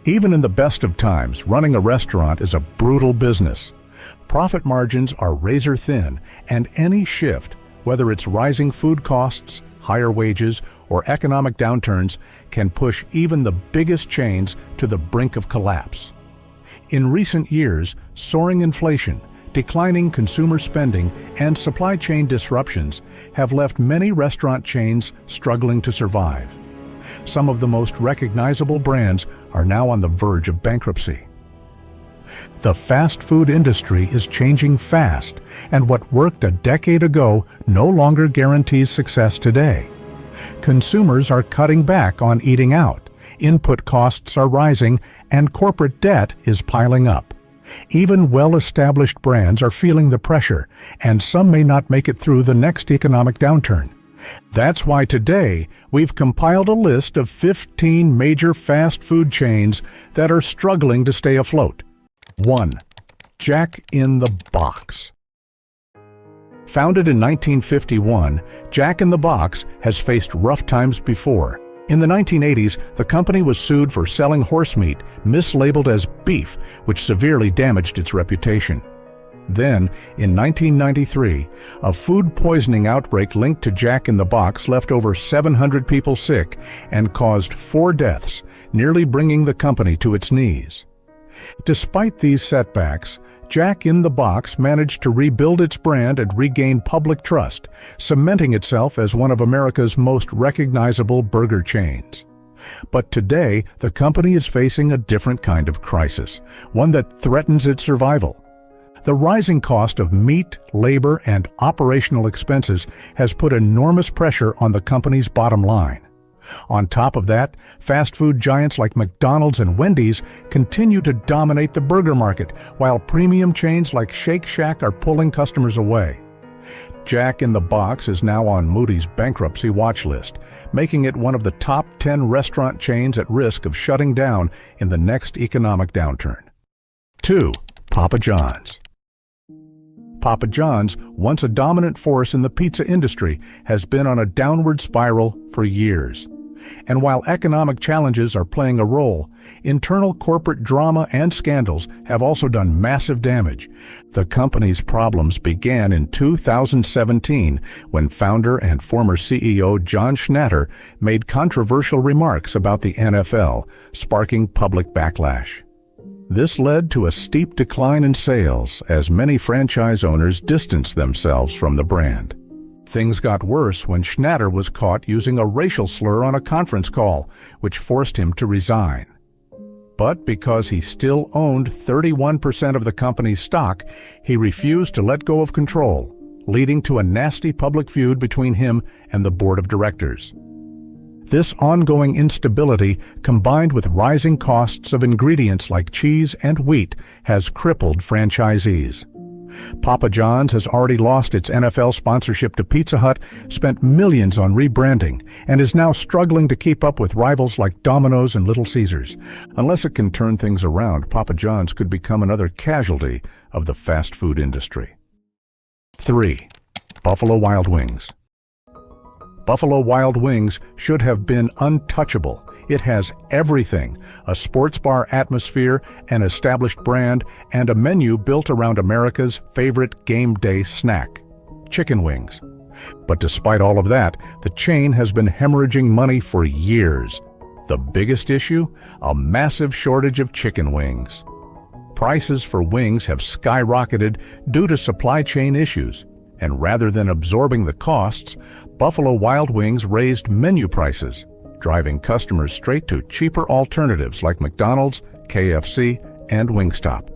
Even in the best of times, running a restaurant is a brutal business. Profit margins are razor thin, and any shift, whether it's rising food costs, higher wages, or economic downturns, can push even the biggest chains to the brink of collapse. In recent years, soaring inflation, declining consumer spending, and supply chain disruptions have left many restaurant chains struggling to survive. Some of the most recognizable brands are now on the verge of bankruptcy. The fast food industry is changing fast, and what worked a decade ago no longer guarantees success today. Consumers are cutting back on eating out, input costs are rising, and corporate debt is piling up. Even well-established brands are feeling the pressure, and some may not make it through the next economic downturn. That's why today we've compiled a list of 15 major fast food chains that are struggling to stay afloat. 1. Jack in the Box. Founded in 1951, Jack in the Box has faced rough times before. In the 1980s, the company was sued for selling horse meat mislabeled as beef, which severely damaged its reputation. Then, in 1993, a food poisoning outbreak linked to Jack in the Box left over 700 people sick and caused 4 deaths, nearly bringing the company to its knees. Despite these setbacks, Jack in the Box managed to rebuild its brand and regain public trust, cementing itself as one of America's most recognizable burger chains. But today, the company is facing a different kind of crisis, one that threatens its survival. The rising cost of meat, labor, and operational expenses has put enormous pressure on the company's bottom line. On top of that, fast food giants like McDonald's and Wendy's continue to dominate the burger market, while premium chains like Shake Shack are pulling customers away. Jack in the Box is now on Moody's bankruptcy watch list, making it one of the top 10 restaurant chains at risk of shutting down in the next economic downturn. 2. Papa John's. Papa John's, once a dominant force in the pizza industry, has been on a downward spiral for years. And while economic challenges are playing a role, internal corporate drama and scandals have also done massive damage. The company's problems began in 2017 when founder and former CEO John Schnatter made controversial remarks about the NFL, sparking public backlash. This led to a steep decline in sales as many franchise owners distanced themselves from the brand. Things got worse when Schnatter was caught using a racial slur on a conference call, which forced him to resign. But because he still owned 31% of the company's stock, he refused to let go of control, leading to a nasty public feud between him and the board of directors. This ongoing instability, combined with rising costs of ingredients like cheese and wheat, has crippled franchisees. Papa John's has already lost its NFL sponsorship to Pizza Hut, spent millions on rebranding, and is now struggling to keep up with rivals like Domino's and Little Caesars. Unless it can turn things around, Papa John's could become another casualty of the fast food industry. 3. Buffalo Wild Wings. Buffalo Wild Wings should have been untouchable. It has everything: a sports bar atmosphere, an established brand, and a menu built around America's favorite game day snack, chicken wings. But despite all of that, the chain has been hemorrhaging money for years. The biggest issue? A massive shortage of chicken wings. Prices for wings have skyrocketed due to supply chain issues, and rather than absorbing the costs, Buffalo Wild Wings raised menu prices, driving customers straight to cheaper alternatives like McDonald's, KFC, and Wingstop.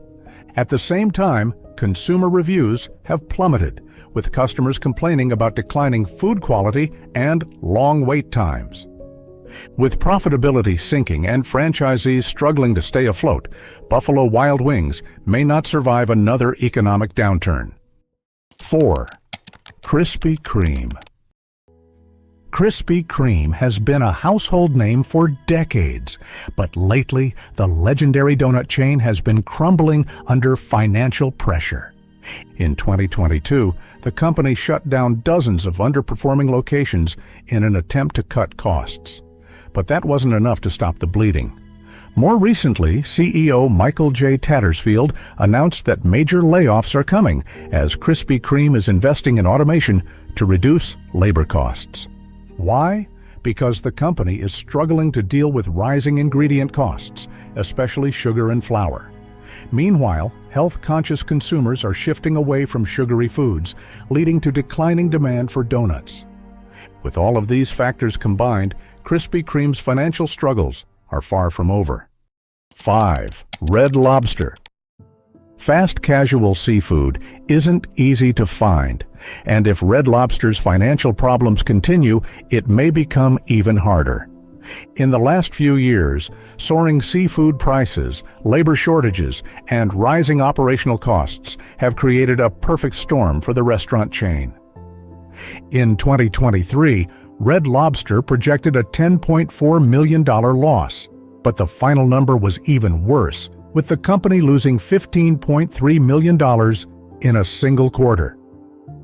At the same time, consumer reviews have plummeted, with customers complaining about declining food quality and long wait times. With profitability sinking and franchisees struggling to stay afloat, Buffalo Wild Wings may not survive another economic downturn. 4. Krispy Kreme. Krispy Kreme has been a household name for decades, but lately the legendary donut chain has been crumbling under financial pressure. In 2022, the company shut down dozens of underperforming locations in an attempt to cut costs. But that wasn't enough to stop the bleeding. More recently, CEO Michael J. Tattersfield announced that major layoffs are coming as Krispy Kreme is investing in automation to reduce labor costs. Why? Because the company is struggling to deal with rising ingredient costs, especially sugar and flour. Meanwhile, health-conscious consumers are shifting away from sugary foods, leading to declining demand for donuts. With all of these factors combined, Krispy Kreme's financial struggles are far from over. 5. Red Lobster. Fast casual seafood isn't easy to find, and if Red Lobster's financial problems continue, it may become even harder. In the last few years, soaring seafood prices, labor shortages, and rising operational costs have created a perfect storm for the restaurant chain. In 2023, Red Lobster projected a $10.4 million loss, but the final number was even worse, with the company losing $15.3 million in a single quarter.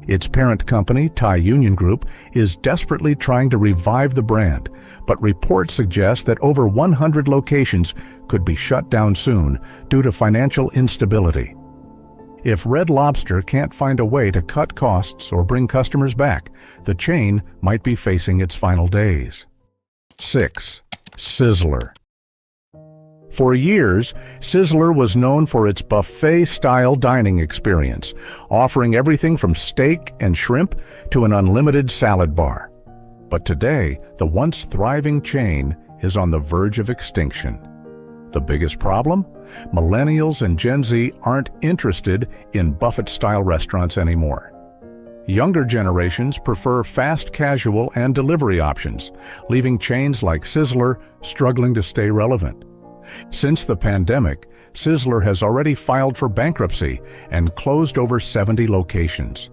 Its parent company, Thai Union Group, is desperately trying to revive the brand, but reports suggest that over 100 locations could be shut down soon due to financial instability. If Red Lobster can't find a way to cut costs or bring customers back, the chain might be facing its final days. 6. Sizzler. For years, Sizzler was known for its buffet-style dining experience, offering everything from steak and shrimp to an unlimited salad bar. But today, the once thriving chain is on the verge of extinction. The biggest problem? Millennials and Gen Z aren't interested in buffet-style restaurants anymore. Younger generations prefer fast casual and delivery options, leaving chains like Sizzler struggling to stay relevant. Since the pandemic, Sizzler has already filed for bankruptcy and closed over 70 locations.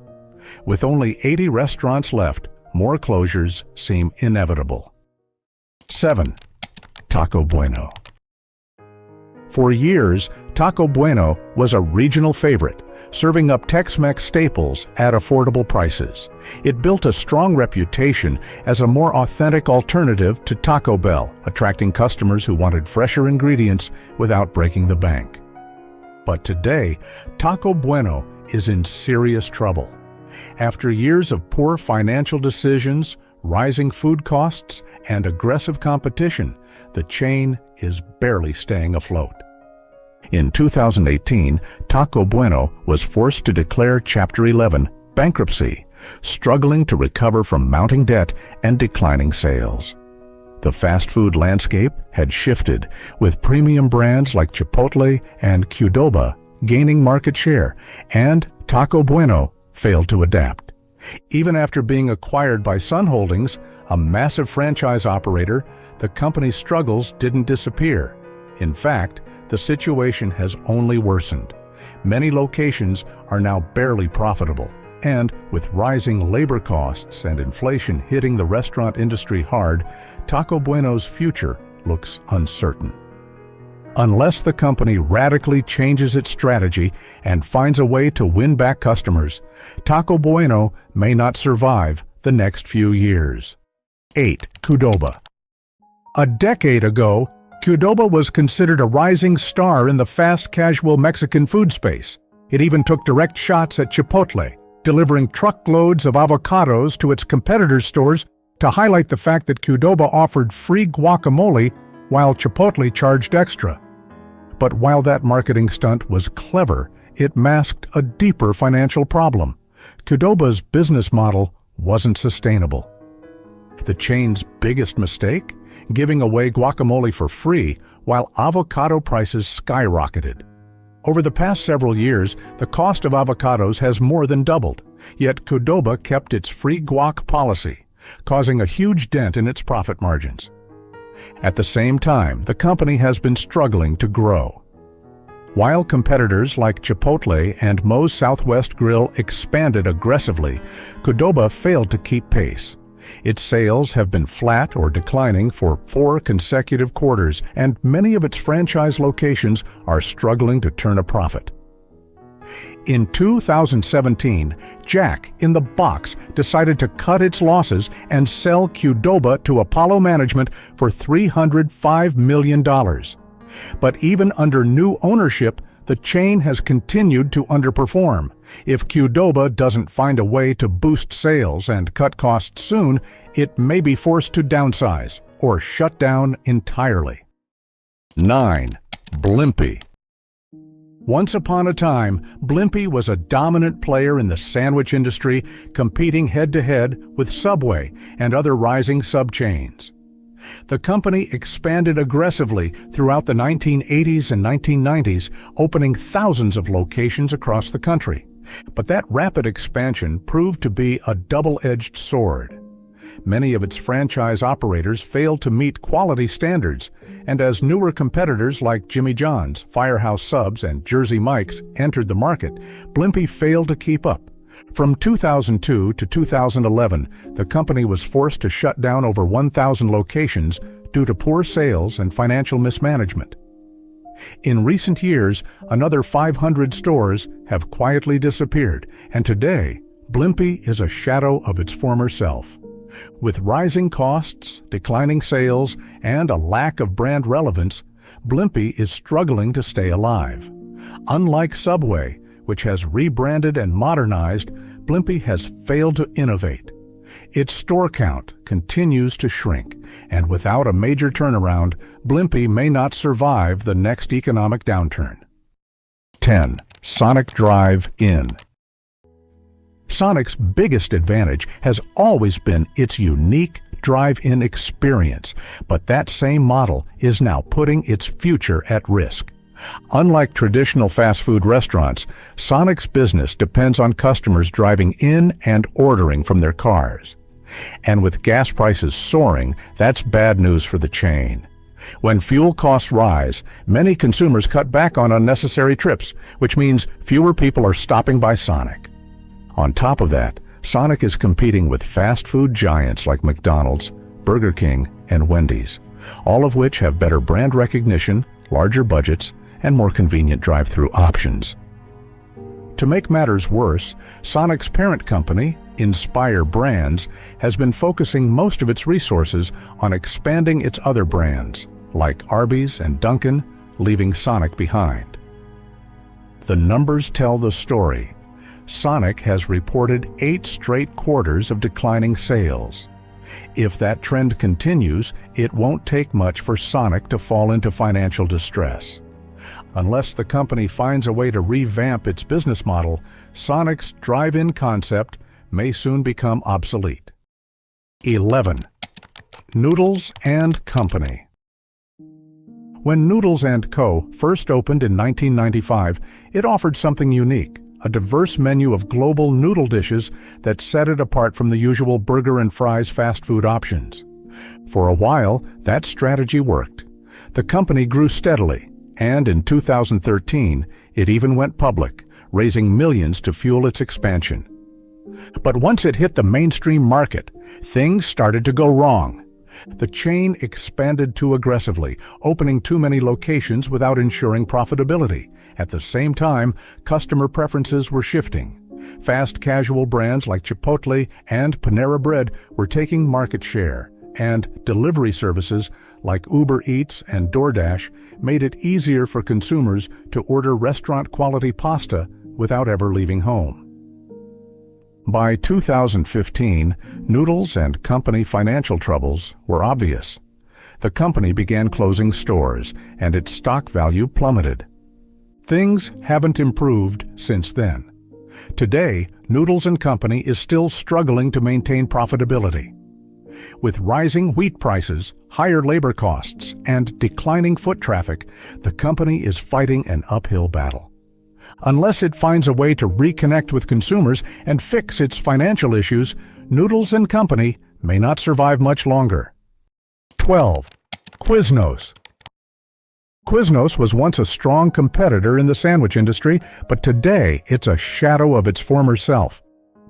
With only 80 restaurants left, more closures seem inevitable. 7. Taco Bueno. For years, Taco Bueno was a regional favorite, serving up Tex-Mex staples at affordable prices. It built a strong reputation as a more authentic alternative to Taco Bell, attracting customers who wanted fresher ingredients without breaking the bank. But today, Taco Bueno is in serious trouble. After years of poor financial decisions, rising food costs, and aggressive competition, the chain is barely staying afloat. In 2018, Taco Bueno was forced to declare Chapter 11 bankruptcy, struggling to recover from mounting debt and declining sales. The fast food landscape had shifted, with premium brands like Chipotle and Qdoba gaining market share, and Taco Bueno failed to adapt. Even after being acquired by Sun Holdings, a massive franchise operator, the company's struggles didn't disappear. In fact, the situation has only worsened. Many locations are now barely profitable, and with rising labor costs and inflation hitting the restaurant industry hard, Taco Bueno's future looks uncertain. Unless the company radically changes its strategy and finds a way to win back customers, Taco Bueno may not survive the next few years. 8. Qdoba. A decade ago, Qdoba was considered a rising star in the fast casual Mexican food space. It even took direct shots at Chipotle, delivering truckloads of avocados to its competitors' stores to highlight the fact that Qdoba offered free guacamole while Chipotle charged extra. But while that marketing stunt was clever, it masked a deeper financial problem. Qdoba's business model wasn't sustainable. The chain's biggest mistake? Giving away guacamole for free while avocado prices skyrocketed. Over the past several years, the cost of avocados has more than doubled, yet Qdoba kept its free guac policy, causing a huge dent in its profit margins. At the same time, the company has been struggling to grow. While competitors like Chipotle and Moe's Southwest Grill expanded aggressively, Qdoba failed to keep pace. Its sales have been flat or declining for 4 consecutive quarters, and many of its franchise locations are struggling to turn a profit. In 2017, Jack in the Box decided to cut its losses and sell Qdoba to Apollo Management for $305 million. But even under new ownership, the chain has continued to underperform. If Qdoba doesn't find a way to boost sales and cut costs soon, it may be forced to downsize or shut down entirely. 9. Blimpie. Once upon a time, Blimpie was a dominant player in the sandwich industry, competing head-to-head with Subway and other rising sub-chains. The company expanded aggressively throughout the 1980s and 1990s, opening thousands of locations across the country. But that rapid expansion proved to be a double-edged sword. Many of its franchise operators failed to meet quality standards, and as newer competitors like Jimmy John's, Firehouse Subs, and Jersey Mike's entered the market, Blimpie failed to keep up. From 2002 to 2011, the company was forced to shut down over 1,000 locations due to poor sales and financial mismanagement. In recent years, another 500 stores have quietly disappeared, and today, Blimpie is a shadow of its former self. With rising costs, declining sales, and a lack of brand relevance, Blimpie is struggling to stay alive. Unlike Subway, which has rebranded and modernized, Blimpie has failed to innovate. Its store count continues to shrink, and without a major turnaround, Blimpie may not survive the next economic downturn. 10. Sonic Drive-In. Sonic's biggest advantage has always been its unique drive-in experience, but that same model is now putting its future at risk. Unlike traditional fast food restaurants, Sonic's business depends on customers driving in and ordering from their cars. And with gas prices soaring, that's bad news for the chain. When fuel costs rise, many consumers cut back on unnecessary trips, which means fewer people are stopping by Sonic. On top of that, Sonic is competing with fast food giants like McDonald's, Burger King, and Wendy's, all of which have better brand recognition, larger budgets, and more convenient drive-through options. To make matters worse, Sonic's parent company, Inspire Brands, has been focusing most of its resources on expanding its other brands, like Arby's and Dunkin', leaving Sonic behind. The numbers tell the story. Sonic has reported 8 straight quarters of declining sales. If that trend continues, it won't take much for Sonic to fall into financial distress. Unless the company finds a way to revamp its business model, Sonic's drive-in concept may soon become obsolete. 11. Noodles and Company. When Noodles & Co. first opened in 1995, it offered something unique, a diverse menu of global noodle dishes that set it apart from the usual burger and fries fast food options. For a while, that strategy worked. The company grew steadily, and in 2013, it even went public, raising millions to fuel its expansion. But once it hit the mainstream market, things started to go wrong. The chain expanded too aggressively, opening too many locations without ensuring profitability. At the same time, customer preferences were shifting. Fast casual brands like Chipotle and Panera Bread were taking market share, and delivery services like Uber Eats and DoorDash made it easier for consumers to order restaurant-quality pasta without ever leaving home. By 2015, Noodles & Company financial troubles were obvious. The company began closing stores, and its stock value plummeted. Things haven't improved since then. Today, Noodles & Company is still struggling to maintain profitability. With rising wheat prices, higher labor costs, and declining foot traffic, the company is fighting an uphill battle. Unless it finds a way to reconnect with consumers and fix its financial issues, Noodles & Company may not survive much longer. 12. Quiznos. Quiznos was once a strong competitor in the sandwich industry, but today it's a shadow of its former self.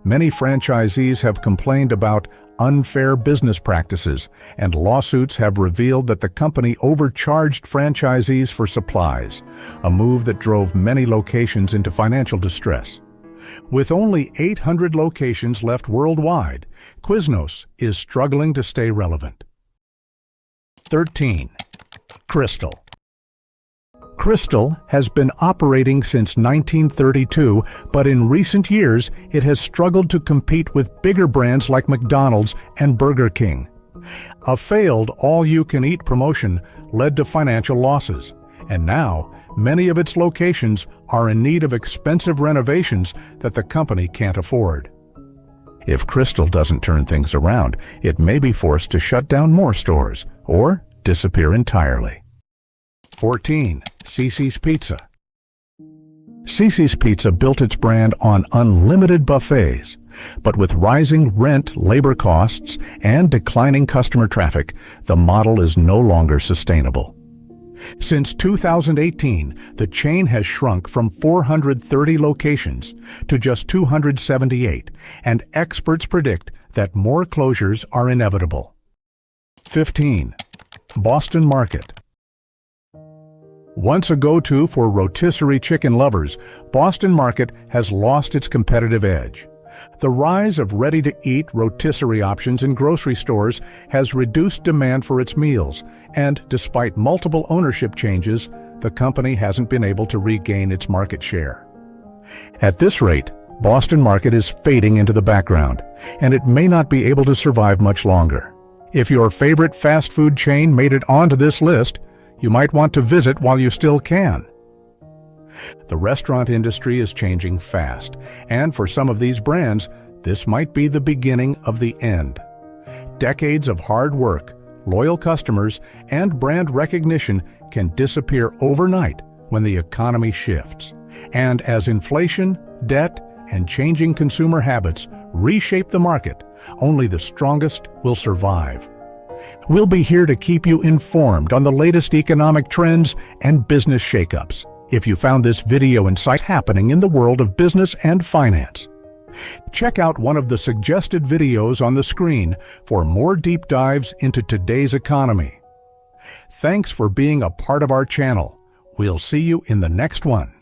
Many franchisees have complained about unfair business practices, and lawsuits have revealed that the company overcharged franchisees for supplies, a move that drove many locations into financial distress. With only 800 locations left worldwide, Quiznos is struggling to stay relevant. 13. Crystal. Crystal has been operating since 1932, but in recent years it has struggled to compete with bigger brands like McDonald's and Burger King. A failed all-you-can-eat promotion led to financial losses, and now many of its locations are in need of expensive renovations that the company can't afford. If Crystal doesn't turn things around, it may be forced to shut down more stores or disappear entirely. 14. Cici's Pizza. Cici's Pizza built its brand on unlimited buffets, but with rising rent, labor costs, and declining customer traffic, the model is no longer sustainable. Since 2018, the chain has shrunk from 430 locations to just 278, and experts predict that more closures are inevitable. 15. Boston Market. Once a go-to for rotisserie chicken lovers, Boston Market has lost its competitive edge. The rise of ready-to-eat rotisserie options in grocery stores has reduced demand for its meals, and despite multiple ownership changes, the company hasn't been able to regain its market share. At this rate, Boston Market is fading into the background, and it may not be able to survive much longer. If your favorite fast food chain made it onto this list, you might want to visit while you still can. The restaurant industry is changing fast, and for some of these brands, this might be the beginning of the end. Decades of hard work, loyal customers, and brand recognition can disappear overnight when the economy shifts. And as inflation, debt, and changing consumer habits reshape the market, only the strongest will survive. We'll be here to keep you informed on the latest economic trends and business shakeups. If you found this video insightful happening in the world of business and finance, check out one of the suggested videos on the screen for more deep dives into today's economy. Thanks for being a part of our channel. We'll see you in the next one.